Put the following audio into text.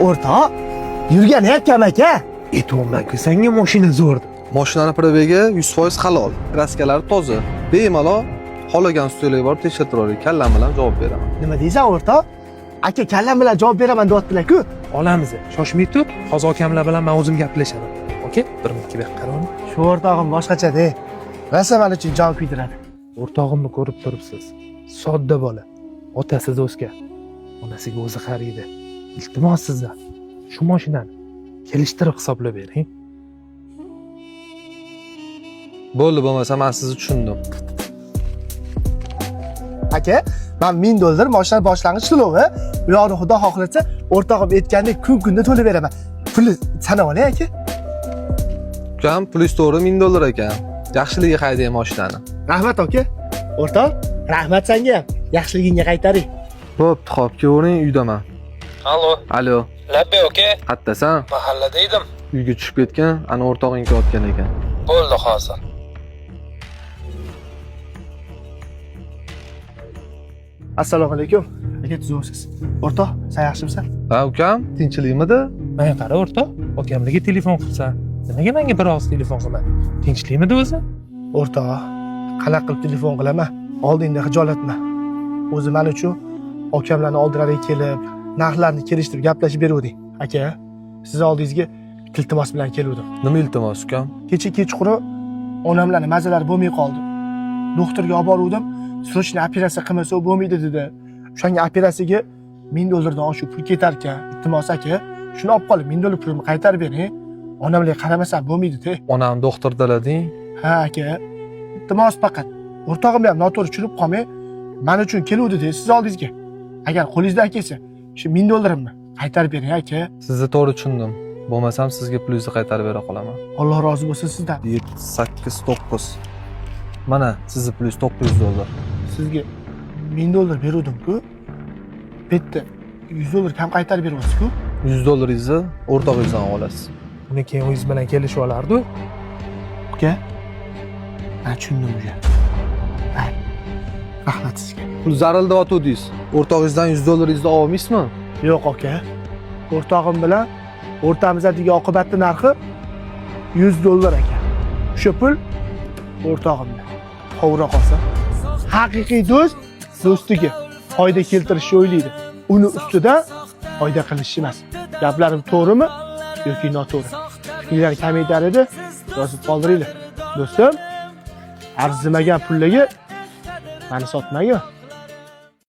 O'rtoq, yurganyapman aka. Aytmoqman-ku, senga mashina zo'r. Mashinani probegi 100% halol. Kraskalari toza. Bemalol xohlagan ustiga borib tekshirtirib, kallam bilan javob beraman. Nima deysan o'rtoq? Aka kallam bilan javob beraman deyaptilar-ku. Olamiz. Shoshmay tur, hozir akamlar bilan men o'zim gaplashaman. Okey? Bir minutga ber qaror. Shu o'rtog'im boshqacha-da. Rosa men uchun jon kuydiradi. O'rtog'imni ko'rib turibsiz. Sodda bola. Otasiz o'sgan. Onasiga o'zi qariydi. Iltimos sizdan shu mashinani kelishtirib hisoblab bering. Bo'ldi, bo'lmasa men sizni tushundim. Aka, men $1000 mashina boshlang'ich to'lovi, bu yoqni xudo xohlasa, o'rtog'im aytgandek kun-kunda to'lab beraman. Pulni sanab olay aka. Ukam plyus to'g'ri $1000 ekan. Yaxshiligiga haydang mashinani. Rahmat aka. O'rtoq, rahmat senga ham. Yaxshiligingga qaytaring. Bo'pti, xo'p, kevering, uydaman. Alo. Alo. Labbe aka. Qattasan? Mahallada edim. Uyga tushib ketgan, ana o'rtog'ing kelayotgan ekan. Bo'ldi hozir. Assalomu alaykum. Aka tuzimsiz. O'rtoq, sen yaxshimisan? Ha, ukam, tinchlikmidi? Menga qara o'rtoq, akamlarga telefon qilsa, nimaga menga bir og'iz telefon qilmadi? Tinchlikmidi o'zi? O'rtoq, qanaqa qilib telefon qilaman? Oldingda xijolatma. O'zi men uchun akamlarning oldilariga kelib, narxlarni kelishtirib gaplashib beruvding. Aka, siz oldingizga iltimos bilan keluvdim. Nima iltimos, ukam? Kecha kechqurun onamlarning mazalari bo'lmay qoldi. Doktorga olib boruvdim. Srochniy operatsiya qilmasa bo'lmaydi dedi. O'shanga operatsiyaga $1000 dan oshiq pul ketar ekan. Iltimos aka, shuni olib qolib $1000 pulni qaytarib bering. Onamlarga qaramasam bo'lmaydi-da. Onam doktordalading. Ha aka. Iltimos faqat o'rtog'im ham noto'g'ri tushunib qolmay, men uchun keluvdi-da siz oldingizga. Agar qo'lingizdan kelsa, shu $1000 ni qaytarib bering aka. Sizni to'g'ri tushundim. Bo'lmasam sizga pulni qaytarib bera qolaman. Alloh rozi bo'lsin sizdan. 7, 8, 9. Mana sizni plyus $900. Sizga $1000 beruvdim-ku. Bitta $100 kam qaytarib beryapsiz-ku. $100 o'rtog'ingizdan olasiz. Uni keyin o'zingiz bilan kelishib olardi. Uka, men tushundim uka. Rahmat sizga. Pul zarilda o'tdingiz. O'rtog'ingizdan $100 olmaysizmi? Yo'q aka. O'rtog'im bilan o'rtamizdagi oqibatli narxi $100 ekan. O'sha pul o'rtog'imda. Qovura qolsa, haqiqiy do'st do'stiga foyda keltirishni o'ylaydi. Uni ustidan foyda qilish emas. Gaplarim to'g'rimi yoki noto'g'ri? Fikringlar kam aytar edi, yozib qoldiringlar. Do'stim, arzimagan pullarga meni sotmagin.